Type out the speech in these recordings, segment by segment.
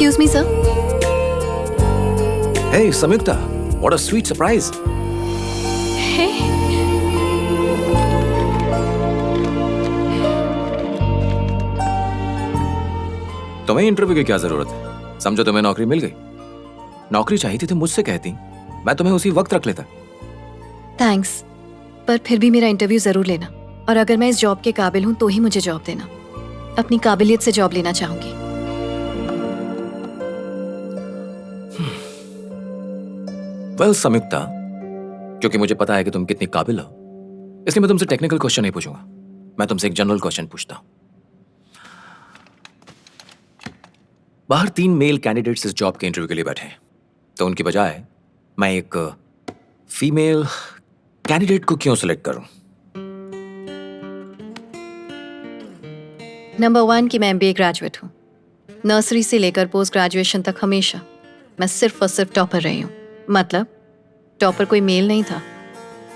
Excuse me, sir. Hey, Samyukta, what a sweet surprise. Hey. तुम्हें interview की क्या जरूरत है? समझो तुम्हें नौकरी मिल गई। नौकरी चाहिए थी तो मुझसे कहती, मैं तुम्हें उसी वक्त रख लेता। Thanks. पर फिर भी मेरा इंटरव्यू जरूर लेना, और अगर मैं इस जॉब के काबिल हूँ तो ही मुझे जॉब देना। अपनी काबिलियत से जॉब लेना चाहूंगी। वेल संयुक्ता, क्योंकि मुझे पता है कि तुम कितनी काबिल हो, इसलिए मैं तुमसे टेक्निकल क्वेश्चन नहीं पूछूंगा। मैं तुमसे एक जनरल क्वेश्चन पूछता हूं। बाहर 3 मेल कैंडिडेट्स इस जॉब के इंटरव्यू के लिए बैठे हैं, तो उनकी बजाय मैं एक फीमेल कैंडिडेट को क्यों सिलेक्ट करूं? नंबर 1 कि मैं MBA ग्रेजुएट हूँ। नर्सरी से लेकर पोस्ट ग्रेजुएशन तक हमेशा मैं सिर्फ और सिर्फ टॉपर रही हूँ। मतलब टॉपर कोई मेल नहीं था,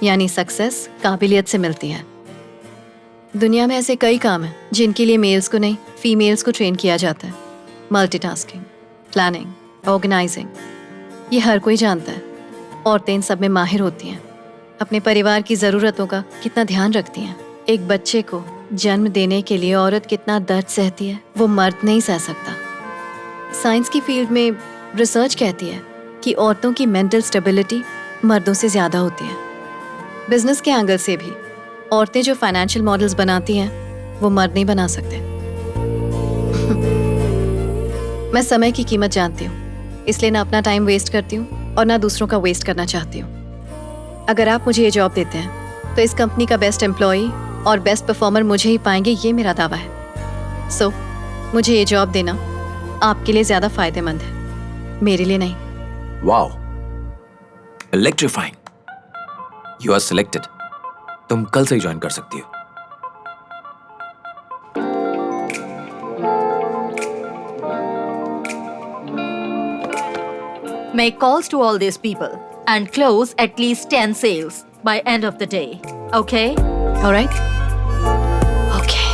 यानी सक्सेस काबिलियत से मिलती है। दुनिया में ऐसे कई काम हैं जिनके लिए मेल्स को नहीं, फीमेल्स को ट्रेन किया जाता है। मल्टीटास्किंग, प्लानिंग, ऑर्गेनाइजिंग, ये हर कोई जानता है। औरतें इन सब में माहिर होती हैं। अपने परिवार की ज़रूरतों का कितना ध्यान रखती हैं। एक बच्चे को जन्म देने के लिए औरत कितना दर्द सहती है, वो मर्द नहीं सह सकता। साइंस की फील्ड में रिसर्च कहती है कि औरतों की मेंटल स्टेबिलिटी मर्दों से ज़्यादा होती है। बिजनेस के एंगल से भी औरतें जो फाइनेंशियल मॉडल्स बनाती हैं वो मर्द नहीं बना सकते। मैं समय की कीमत जानती हूँ, इसलिए ना अपना टाइम वेस्ट करती हूँ और ना दूसरों का वेस्ट करना चाहती हूँ। अगर आप मुझे ये जॉब देते हैं तो इस कंपनी का बेस्ट एम्प्लॉई और बेस्ट परफॉर्मर मुझे ही पाएंगे, ये मेरा दावा है। सो मुझे ये जॉब देना आपके लिए ज़्यादा फायदेमंद है, मेरे लिए नहीं। Wow, electrifying. You are selected. तुम कल से ही ज्वाइन कर सकती हो। Make calls to all these people and close at least 10 sales by end of the day. Okay? All right? Okay.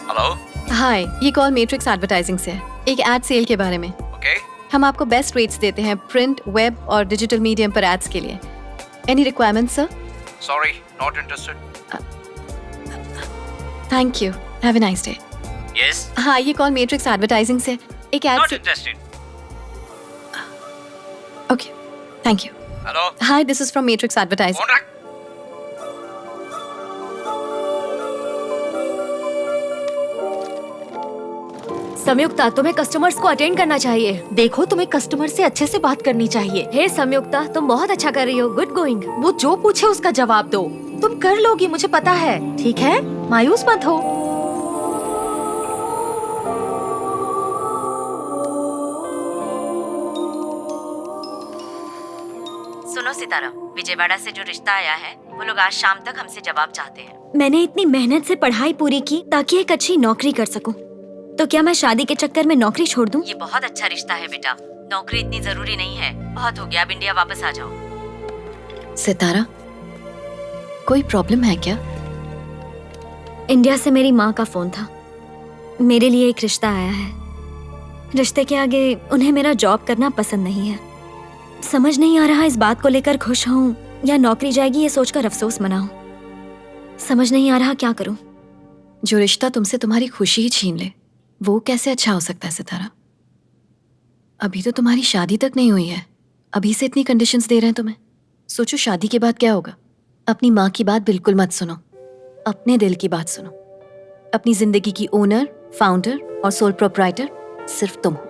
Hello. Hi, ये कॉल मैट्रिक्स एडवर्टाइजिंग से है, एक एड सेल के बारे में। ओके। हम आपको बेस्ट रेट्स देते हैं प्रिंट, वेब और डिजिटल मीडियम पर एड्स के लिए। Any requirements sir? Sorry, not interested. Thank you, have a nice day. Yes. हाँ, ये कॉल मैट्रिक्स एडवर्टाइजिंग से एक एड से। Interested. Okay, thank you. Hello. Hi, this is from matrix advertising. रख। संयुक्ता, तुम्हें कस्टमर्स को अटेंड करना चाहिए। देखो, तुम्हें कस्टमर से अच्छे से बात करनी चाहिए। हे संयुक्ता, तुम बहुत अच्छा कर रही हो। Good going. वो जो पूछे उसका जवाब दो। तुम कर लोगी, मुझे पता है। ठीक है, मायूस मत हो। सुनो सितारा, विजयवाड़ा से जो रिश्ता आया है वो लोग आज शाम तक हमसे जवाब चाहते हैं। मैंने इतनी मेहनत से पढ़ाई पूरी की ताकि एक अच्छी नौकरी कर सकूं। तो क्या मैं शादी के चक्कर में नौकरी छोड़ दूं? ये बहुत अच्छा रिश्ता है बेटा, नौकरी इतनी जरूरी नहीं है। बहुत हो गया, अब इंडिया वापस आ जाओ। सितारा, कोई प्रॉब्लम है क्या? इंडिया से मेरी माँ का फोन था। मेरे लिए एक रिश्ता आया है। रिश्ते के आगे उन्हें मेरा जॉब करना पसंद नहीं है। समझ नहीं आ रहा इस बात को लेकर खुश हूँ या नौकरी जाएगी ये सोचकर अफसोस मनाऊं। समझ नहीं आ रहा क्या करूं। जो रिश्ता तुमसे तुम्हारी खुशी ही छीन ले, वो कैसे अच्छा हो सकता है सितारा? अभी तो तुम्हारी शादी तक नहीं हुई है, अभी से इतनी कंडीशंस दे रहे हैं तुम्हें। सोचो शादी के बाद क्या होगा। अपनी माँ की बात बिल्कुल मत सुनो, अपने दिल की बात सुनो। अपनी जिंदगी की ओनर, फाउंडर और सोल प्रोप्राइटर सिर्फ तुम हो।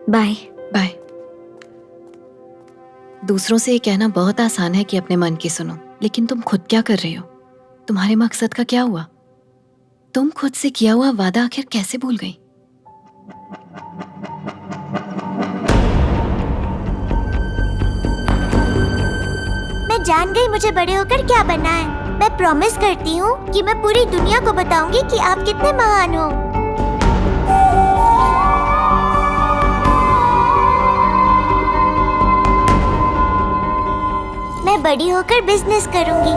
Bye bye. दूसरों से ये कहना बहुत आसान है कि अपने मन की सुनो, लेकिन तुम खुद क्या कर रही हो? तुम्हारे मकसद का क्या हुआ? तुम खुद से किया हुआ वादा आखिर कैसे भूल गई? मैं जान गई मुझे बड़े होकर क्या बनना है। मैं प्रॉमिस करती हूँ कि मैं पूरी दुनिया को बताऊंगी कि आप कितने महान हो। बड़ी होकर बिजनेस करूंगी।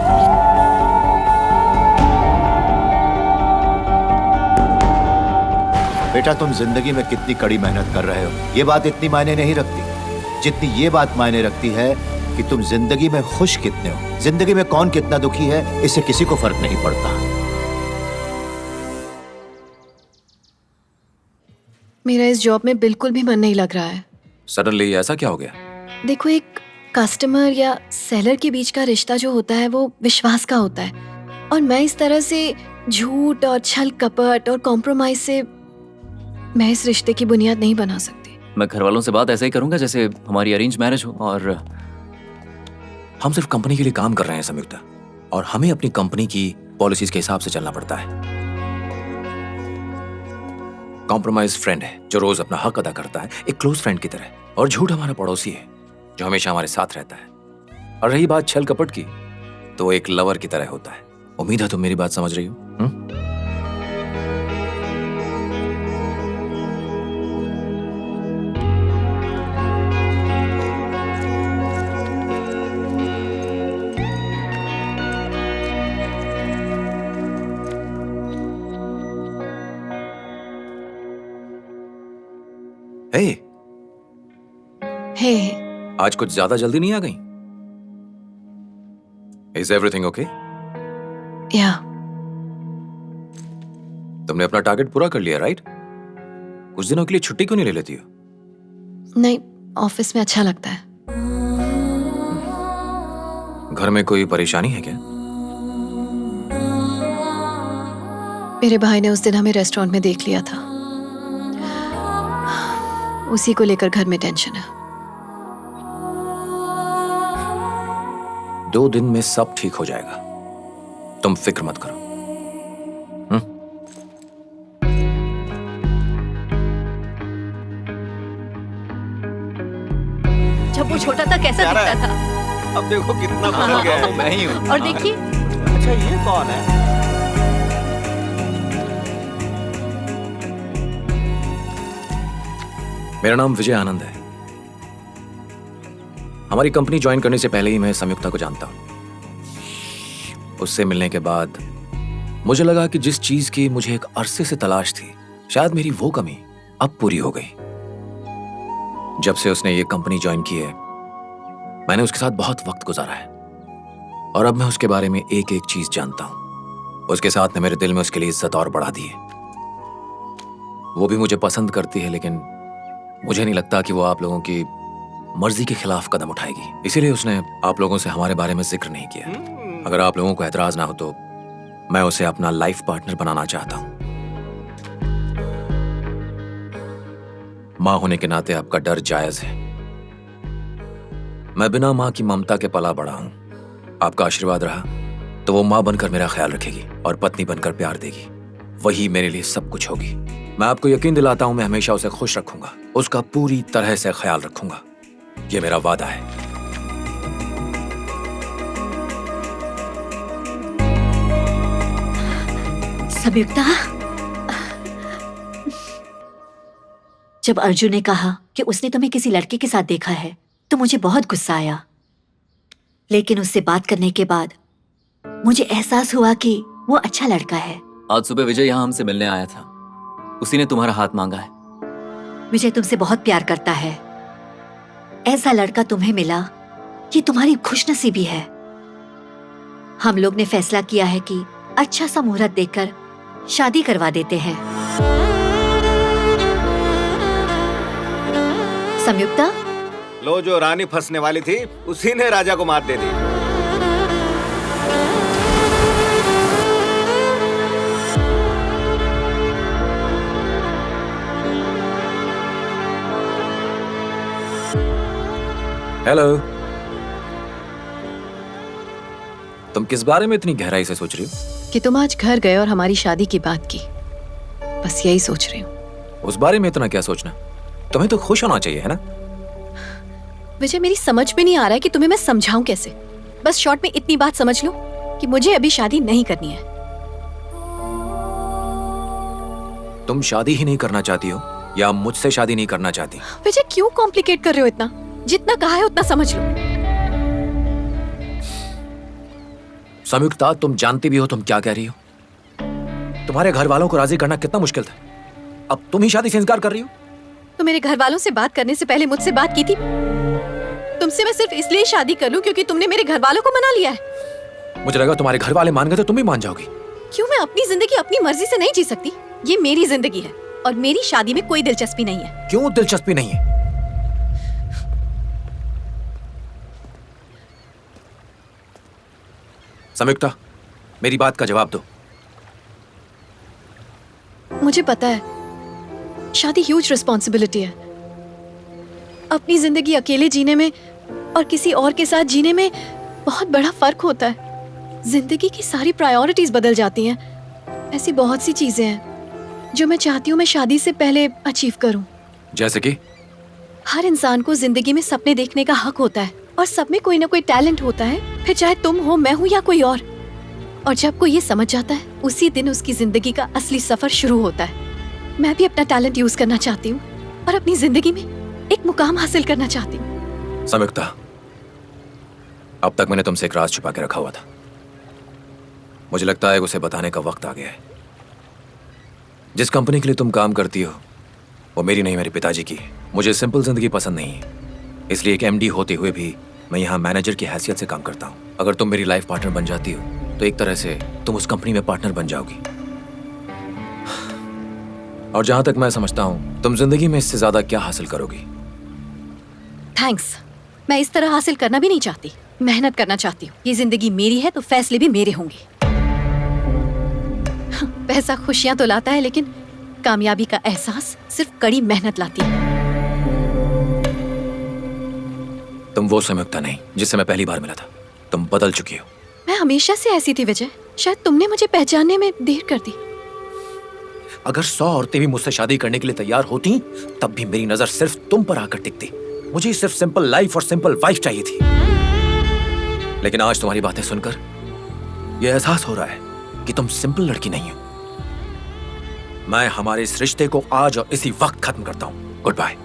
बेटा, तुम जिंदगी में कितनी कड़ी मेहनत कर रहे हो, ये बात इतनी मायने नहीं रखती जितनी ये बात मायने रखती है कि तुम जिंदगी में खुश कितने हो। जिंदगी में कौन कितना दुखी है, इससे किसी को फर्क नहीं पड़ता। मेरा इस जॉब में बिल्कुल भी मन नहीं लग रहा है। सडनली ऐसा क्या हो गया? देखो, एक कस्टमर या सेलर के बीच का रिश्ता जो होता है वो विश्वास का होता है, और मैं इस तरह से झूठ और छल कपट और कॉम्प्रोमाइज से मैं इस रिश्ते की बुनियाद नहीं बना सकती। मैं घर वालों से बात ऐसे ही करूंगा जैसे हमारी अरेंज मैरिज हो। और हम सिर्फ कंपनी के लिए काम कर रहे हैं संयुक्ता, और हमें अपनी कंपनी की पॉलिसीज के हिसाब से चलना पड़ता है। कॉम्प्रोमाइज फ्रेंड है जो रोज अपना हक अदा करता है, एक क्लोज फ्रेंड की तरह, और झूठ हमारा पड़ोसी है जो हमेशा हमारे साथ रहता है। और रही बात छल कपट की, तो एक लवर की तरह होता है। उम्मीद है तुम मेरी बात समझ रही हो। हे, हे, आज कुछ ज्यादा जल्दी नहीं आ गई? Is everything okay? या तुमने अपना टारगेट पूरा कर लिया, राइट? कुछ दिनों के लिए छुट्टी क्यों नहीं ले लेती हो? नहीं, ऑफिस में अच्छा लगता है। घर में कोई परेशानी है क्या? मेरे भाई ने उस दिन हमें रेस्टोरेंट में देख लिया था, उसी को लेकर घर में टेंशन है। 2 दिन में सब ठीक हो जाएगा, तुम फिक्र मत करो। जब वो छोटा था कैसा दिखता था, अब देखो कितना बदल गया है। मैं ही हूँ। और देखिए अच्छा, ये कौन है? मेरा नाम विजय आनंद है। हमारी कंपनी ज्वाइन करने से पहले ही मैं संयुक्ता को जानता हूं। उससे मिलने के बाद मुझे लगा कि जिस चीज की मुझे एक अरसे से तलाश थी, शायद मेरी वो कमी अब पूरी हो गई। जब से उसने ये कंपनी ज्वाइन की है, मैंने उसके साथ बहुत वक्त गुजारा है, और अब मैं उसके बारे में एक एक चीज जानता हूं। उसके साथ ने मेरे दिल में उसके लिए इज्जत और बढ़ा दी है। वो भी मुझे पसंद करती है, लेकिन मुझे नहीं लगता कि वो आप लोगों की मर्जी के खिलाफ कदम उठाएगी। इसीलिए उसने आप लोगों से हमारे बारे में जिक्र नहीं किया। अगर आप लोगों को एतराज ना हो तो मैं उसे अपना लाइफ पार्टनर बनाना चाहता हूं। मां होने के नाते आपका डर जायज है। मैं बिना मां की ममता के पला बड़ा हूं। आपका आशीर्वाद रहा तो वो मां बनकर मेरा ख्याल रखेगी और पत्नी बनकर प्यार देगी। वही मेरे लिए सब कुछ होगी। मैं आपको यकीन दिलाता हूं, मैं हमेशा उसे खुश रखूंगा, उसका पूरी तरह से ख्याल रखूंगा। ये मेरा वादा है। संयुक्ता, जब अर्जुन ने कहा कि उसने तुम्हें किसी लड़के के साथ देखा है तो मुझे बहुत गुस्सा आया, लेकिन उससे बात करने के बाद मुझे एहसास हुआ कि वो अच्छा लड़का है। आज सुबह विजय यहाँ हमसे मिलने आया था, उसी ने तुम्हारा हाथ मांगा है। विजय तुमसे बहुत प्यार करता है। ऐसा लड़का तुम्हें मिला, ये तुम्हारी खुशनसीबी है। हम लोग ने फैसला किया है कि अच्छा सा मुहूर्त देखकर शादी करवा देते हैं। संयुक्ता, लो, जो रानी फंसने वाली थी उसी ने राजा को मात दे दी। हेलो, तुम किस बारे में इतनी गहराई से सोच रही हो? कि तुम आज घर गए और हमारी शादी की बात की, बस यही सोच रही हूँ। उस बारे में इतना क्या सोचना? तुम्हें तो खुश होना चाहिए, है ना? विजय, मेरी समझ में नहीं आ रहा है कि तुम्हें मैं समझाऊं कैसे। बस शॉर्ट में इतनी बात समझ लो कि मुझे अभी शादी नहीं करनी है। तुम शादी ही नहीं करना चाहती हो या मुझसे शादी नहीं करना चाहती? विजय, क्यों कॉम्प्लिकेट कर रहे हो इतना? जितना कहा है उतना समझ लो। संयुक्ता, तुम जानती भी हो तुम क्या कह रही हो। तुम्हारे घर वालों को राजी करना कितना मुश्किल था, अब तुम ही शादी से इनकार कर रही हो। तो मेरे घर वालों से बात करने से पहले मुझसे बात की थी। तुमसे मैं सिर्फ इसलिए शादी कर लूं क्योंकि तुमने मेरे घर वालों को मना लिया है। मुझे लगा तुम्हारे घर वाले मान गए तो तुम भी मान जाओगी। क्यों मैं अपनी जिंदगी अपनी मर्जी से नहीं जी सकती? ये मेरी जिंदगी है और मेरी शादी में कोई दिलचस्पी नहीं है। क्यों दिलचस्पी नहीं है? संयुक्ता, मेरी बात का जवाब दो। मुझे पता है शादी ह्यूज रिस्पॉन्सिबिलिटी है। अपनी जिंदगी अकेले जीने में और किसी और के साथ जीने में बहुत बड़ा फर्क होता है। जिंदगी की सारी प्रायोरिटीज बदल जाती हैं। ऐसी बहुत सी चीजें हैं जो मैं चाहती हूँ मैं शादी से पहले अचीव करूँ। जैसे कि? हर इंसान को जिंदगी में सपने देखने का हक होता है और सब में कोई ना कोई टैलेंट होता है, फिर चाहे तुम हो, मैं हूँ या कोई और जब कोई ये समझ जाता है उसी दिन उसकी जिंदगी का असली सफर शुरू होता है। मैं भी अपना टैलेंट यूज करना चाहती हूँ और अपनी जिंदगी में एक मुकाम हासिल करना चाहती हूँ। संयुक्ता, अब तक मैंने तुमसे एक राज छुपा के रखा हुआ था। मुझे लगता है उसे बताने का वक्त आ गया है। जिस कंपनी के लिए तुम काम करती हो वो मेरी नहीं, मेरे पिताजी की है। मुझे सिंपल जिंदगी पसंद नहीं है, इसलिए एक एमडी होते हुए भी मैं यहाँ मैनेजर की हैसियत से काम करता हूँ। अगर तुम मेरी लाइफ पार्टनर बन जाती हो तो एक तरह से तुम उस कंपनी में पार्टनर बन जाओगी। और जहां तक मैं समझता हूं तुम जिंदगी में इससे ज्यादा क्या हासिल करोगी? थैंक्स। मैं इस तरह हासिल करना भी नहीं चाहती, मेहनत करना चाहती हूँ। ये जिंदगी मेरी है तो फैसले भी मेरे होंगे। पैसा खुशियां तो लाता है लेकिन कामयाबी का एहसास सिर्फ कड़ी मेहनत लाती है। तुम वो संयुक्ता नहीं जिससे मैं पहली बार मिला था। तुम बदल चुकी हो। मैं हमेशा से ऐसी थी विजय, शायद तुमने मुझे पहचानने में देर कर दी। अगर 100 औरतें भी मुझसे शादी करने के लिए तैयार होती तब भी मेरी नजर सिर्फ तुम पर आकर टिकती। मुझे सिर्फ सिंपल लाइफ और सिंपल वाइफ चाहिए थी। लेकिन आज तुम्हारी बातें सुनकर यह एहसास हो रहा है कि तुम सिंपल लड़की नहीं हो। मैं हमारे इस रिश्ते को आज और इसी वक्त खत्म करता हूं। Good bye.